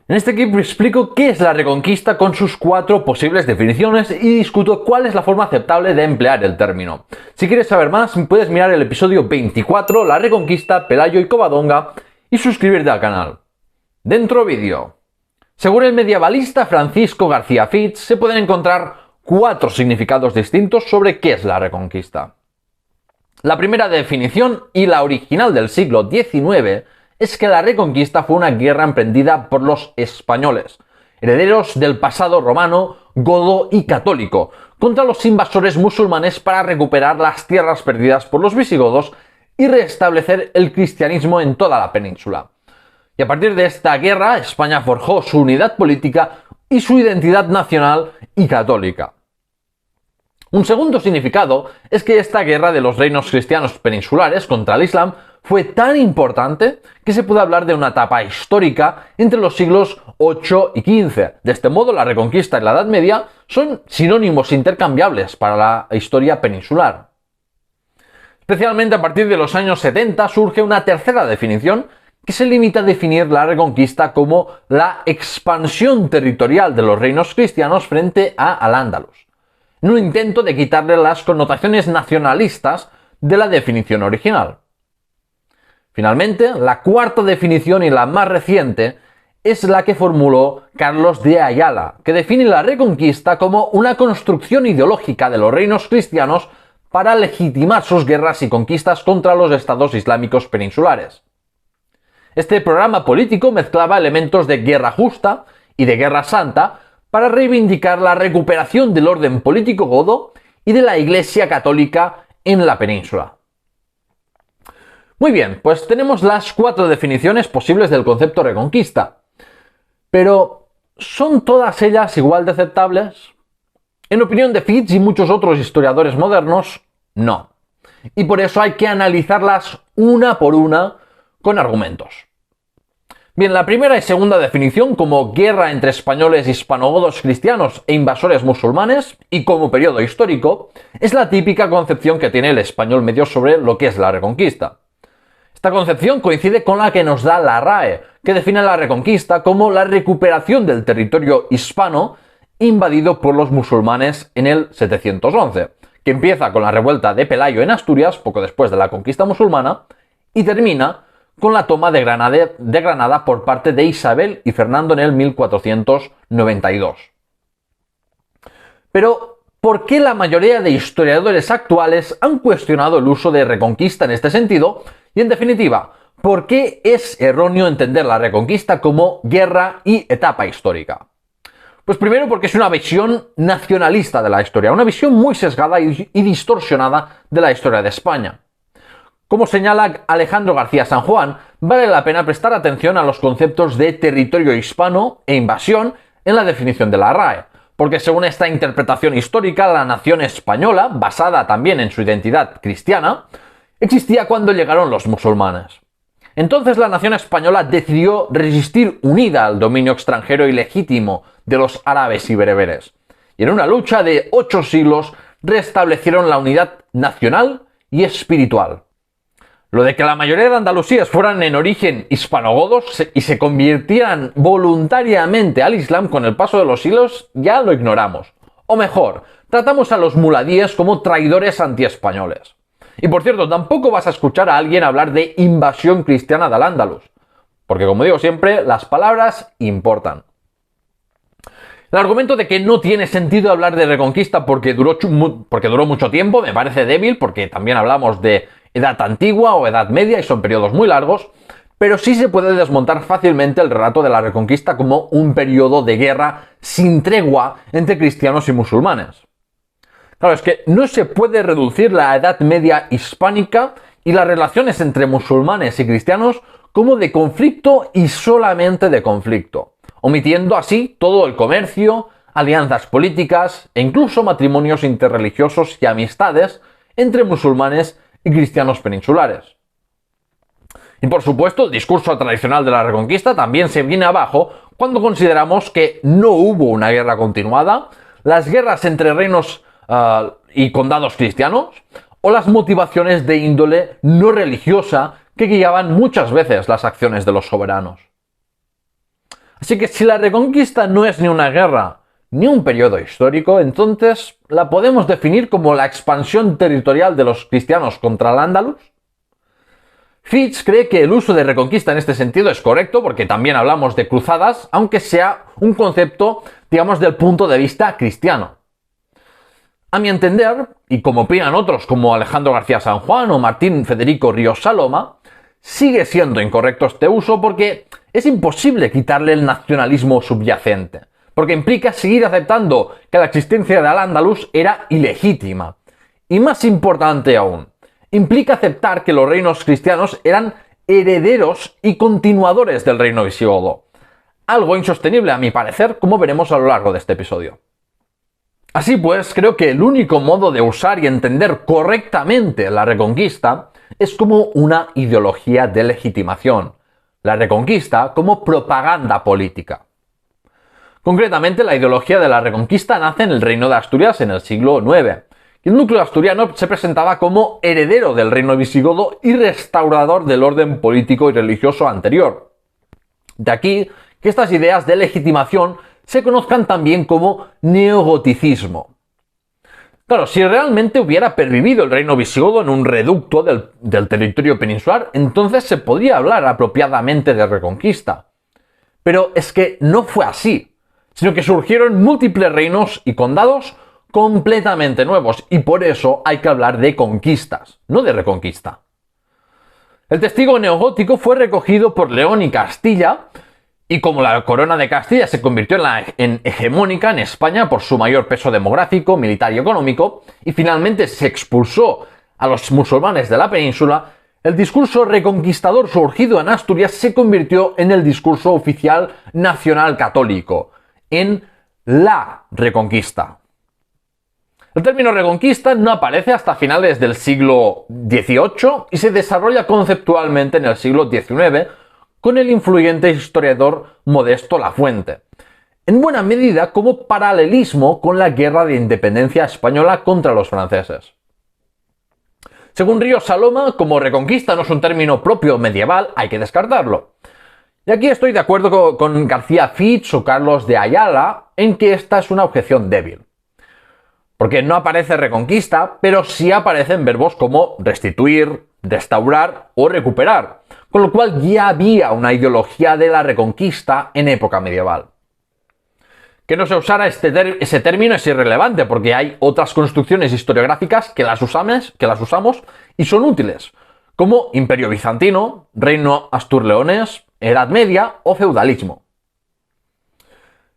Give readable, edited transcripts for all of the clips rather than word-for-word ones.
En este clip explico qué es la Reconquista con sus 4 posibles definiciones y discuto cuál es la forma aceptable de emplear el término. Si quieres saber más, puedes mirar el episodio 24, La Reconquista, Pelayo y Covadonga, y suscribirte al canal. Dentro vídeo. Según el medievalista Francisco García Fitz, se pueden encontrar 4 significados distintos sobre qué es la Reconquista. La primera definición, y la original del siglo XIX, es que la Reconquista fue una guerra emprendida por los españoles, herederos del pasado romano, godo y católico, contra los invasores musulmanes para recuperar las tierras perdidas por los visigodos y restablecer el cristianismo en toda la península. Y a partir de esta guerra, España forjó su unidad política y su identidad nacional y católica. Un segundo significado es que esta guerra de los reinos cristianos peninsulares contra el Islam fue tan importante que se puede hablar de una etapa histórica entre los siglos VIII y XV. De este modo, la Reconquista y la Edad Media son sinónimos intercambiables para la historia peninsular. Especialmente a partir de los años 70 surge una tercera definición que se limita a definir la Reconquista como la expansión territorial de los reinos cristianos frente a Al-Ándalus, en un intento de quitarle las connotaciones nacionalistas de la definición original. Finalmente, la cuarta definición y la más reciente es la que formuló Carlos de Ayala, que define la Reconquista como una construcción ideológica de los reinos cristianos para legitimar sus guerras y conquistas contra los estados islámicos peninsulares. Este programa político mezclaba elementos de guerra justa y de guerra santa para reivindicar la recuperación del orden político godo y de la Iglesia católica en la península. Muy bien, pues tenemos las 4 definiciones posibles del concepto Reconquista. Pero, ¿son todas ellas igual de aceptables? En opinión de Fitz y muchos otros historiadores modernos, no. Y por eso hay que analizarlas una por una con argumentos. Bien, la primera y segunda definición como guerra entre españoles hispanogodos cristianos e invasores musulmanes y como periodo histórico es la típica concepción que tiene el español medio sobre lo que es la Reconquista. Esta concepción coincide con la que nos da la RAE, que define la Reconquista como la recuperación del territorio hispano invadido por los musulmanes en el 711, que empieza con la revuelta de Pelayo en Asturias, poco después de la conquista musulmana, y termina con la toma de Granada por parte de Isabel y Fernando en el 1492. Pero, ¿por qué la mayoría de historiadores actuales han cuestionado el uso de Reconquista en este sentido? Y en definitiva, ¿por qué es erróneo entender la Reconquista como guerra y etapa histórica? Pues primero porque es una visión nacionalista de la historia, una visión muy sesgada y distorsionada de la historia de España. Como señala Alejandro García San Juan, vale la pena prestar atención a los conceptos de territorio hispano e invasión en la definición de la RAE, porque según esta interpretación histórica, la nación española, basada también en su identidad cristiana, existía cuando llegaron los musulmanes. Entonces la nación española decidió resistir unida al dominio extranjero ilegítimo de los árabes y bereberes, y en una lucha de 8 siglos restablecieron la unidad nacional y espiritual. Lo de que la mayoría de andalusíes fueran en origen hispanogodos y se convirtieran voluntariamente al Islam con el paso de los siglos ya lo ignoramos. O mejor, tratamos a los muladíes como traidores antiespañoles. Y por cierto, tampoco vas a escuchar a alguien hablar de invasión cristiana de Al-Ándalus, porque como digo siempre, las palabras importan. El argumento de que no tiene sentido hablar de Reconquista porque duró mucho tiempo me parece débil, porque también hablamos de Edad Antigua o Edad Media y son periodos muy largos, pero sí se puede desmontar fácilmente el relato de la Reconquista como un periodo de guerra sin tregua entre cristianos y musulmanes. Claro, es que no se puede reducir la Edad Media hispánica y las relaciones entre musulmanes y cristianos como de conflicto y solamente de conflicto, omitiendo así todo el comercio, alianzas políticas e incluso matrimonios interreligiosos y amistades entre musulmanes y cristianos peninsulares. Y por supuesto, el discurso tradicional de la Reconquista también se viene abajo cuando consideramos que no hubo una guerra continuada, las guerras entre reinos y condados cristianos, o las motivaciones de índole no religiosa que guiaban muchas veces las acciones de los soberanos. Así que si la Reconquista no es ni una guerra ni un periodo histórico, entonces la podemos definir como la expansión territorial de los cristianos contra el Andaluz. Fitch cree que el uso de Reconquista en este sentido es correcto porque también hablamos de cruzadas, aunque sea un concepto, digamos, del punto de vista cristiano. A mi entender, y como opinan otros como Alejandro García San Juan o Martín Federico Ríos Saloma, sigue siendo incorrecto este uso porque es imposible quitarle el nacionalismo subyacente, porque implica seguir aceptando que la existencia de Al-Ándalus era ilegítima. Y más importante aún, implica aceptar que los reinos cristianos eran herederos y continuadores del reino visigodo. Algo insostenible a mi parecer, como veremos a lo largo de este episodio. Así pues, creo que el único modo de usar y entender correctamente la Reconquista es como una ideología de legitimación. La Reconquista como propaganda política. Concretamente, la ideología de la Reconquista nace en el Reino de Asturias en el siglo IX. El núcleo asturiano se presentaba como heredero del reino visigodo y restaurador del orden político y religioso anterior. De aquí que estas ideas de legitimación se conozcan también como neogoticismo. Claro, si realmente hubiera pervivido el reino visigodo en un reducto del territorio peninsular, entonces se podría hablar apropiadamente de Reconquista. Pero es que no fue así, sino que surgieron múltiples reinos y condados completamente nuevos, y por eso hay que hablar de conquistas, no de Reconquista. El testigo neogótico fue recogido por León y Castilla, y como la corona de Castilla se convirtió en hegemónica en España por su mayor peso demográfico, militar y económico, y finalmente se expulsó a los musulmanes de la península, el discurso reconquistador surgido en Asturias se convirtió en el discurso oficial nacional católico, en la Reconquista. El término Reconquista no aparece hasta finales del siglo XVIII y se desarrolla conceptualmente en el siglo XIX con el influyente historiador Modesto Lafuente, en buena medida como paralelismo con la Guerra de Independencia Española contra los franceses. Según Ríos Saloma, como Reconquista no es un término propio medieval, hay que descartarlo. Y aquí estoy de acuerdo con García Fitch o Carlos de Ayala en que esta es una objeción débil. Porque no aparece Reconquista, pero sí aparecen verbos como restituir, restaurar o recuperar, con lo cual ya había una ideología de la Reconquista en época medieval. Que no se usara ese término es irrelevante porque hay otras construcciones historiográficas que las usamos y son útiles, como Imperio Bizantino, Reino Astur-Leonés, Edad Media o feudalismo.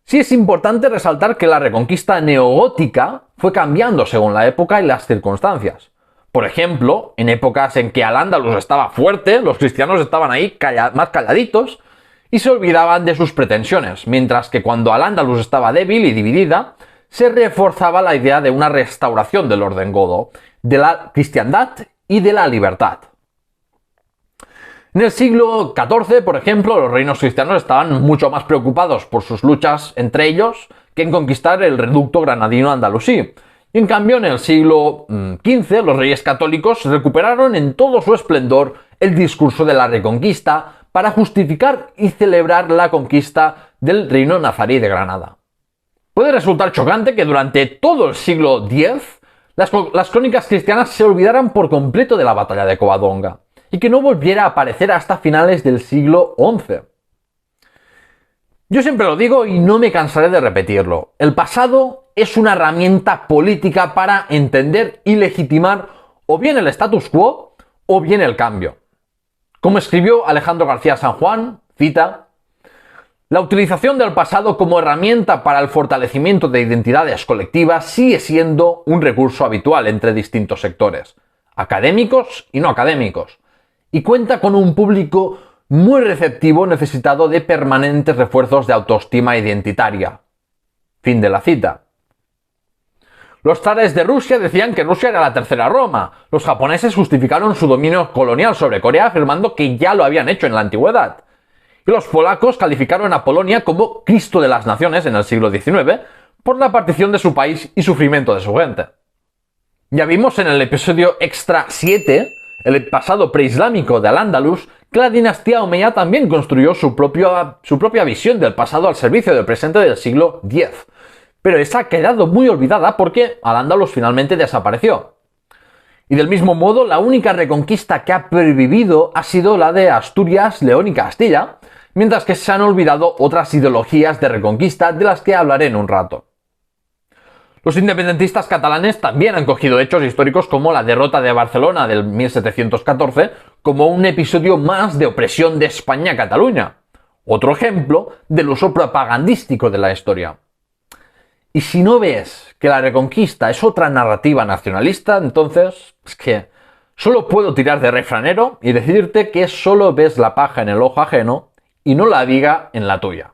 Sí es importante resaltar que la Reconquista neogótica fue cambiando según la época y las circunstancias. Por ejemplo, en épocas en que Al-Ándalus estaba fuerte, los cristianos estaban ahí más calladitos y se olvidaban de sus pretensiones, mientras que cuando Al-Ándalus estaba débil y dividida, se reforzaba la idea de una restauración del orden godo, de la cristiandad y de la libertad. En el siglo XIV, por ejemplo, los reinos cristianos estaban mucho más preocupados por sus luchas entre ellos que en conquistar el reducto granadino andalusí. Y en cambio, en el siglo XV, los reyes católicos recuperaron en todo su esplendor el discurso de la Reconquista para justificar y celebrar la conquista del reino nazarí de Granada. Puede resultar chocante que durante todo el siglo X las crónicas cristianas se olvidaran por completo de la batalla de Covadonga y que no volviera a aparecer hasta finales del siglo XI. Yo siempre lo digo y no me cansaré de repetirlo. El pasado es una herramienta política para entender y legitimar o bien el status quo o bien el cambio. Como escribió Alejandro García San Juan, cita: la utilización del pasado como herramienta para el fortalecimiento de identidades colectivas sigue siendo un recurso habitual entre distintos sectores, académicos y no académicos, y cuenta con un público muy receptivo necesitado de permanentes refuerzos de autoestima identitaria. Fin de la cita. Los zares de Rusia decían que Rusia era la tercera Roma. Los japoneses justificaron su dominio colonial sobre Corea afirmando que ya lo habían hecho en la antigüedad. Y los polacos calificaron a Polonia como Cristo de las naciones en el siglo XIX por la partición de su país y sufrimiento de su gente. Ya vimos en el episodio extra 7 el pasado preislámico de Al-Ándalus, que la dinastía omeya también construyó su propia visión del pasado al servicio del presente del siglo X. Pero esa ha quedado muy olvidada porque Al-Ándalus finalmente desapareció. Y del mismo modo, la única reconquista que ha pervivido ha sido la de Asturias, León y Castilla, mientras que se han olvidado otras ideologías de reconquista de las que hablaré en un rato. Los independentistas catalanes también han cogido hechos históricos como la derrota de Barcelona del 1714 como un episodio más de opresión de España a Cataluña, otro ejemplo del uso propagandístico de la historia. Y si no ves que la Reconquista es otra narrativa nacionalista, entonces es que solo puedo tirar de refranero y decirte que solo ves la paja en el ojo ajeno y no la viga en la tuya.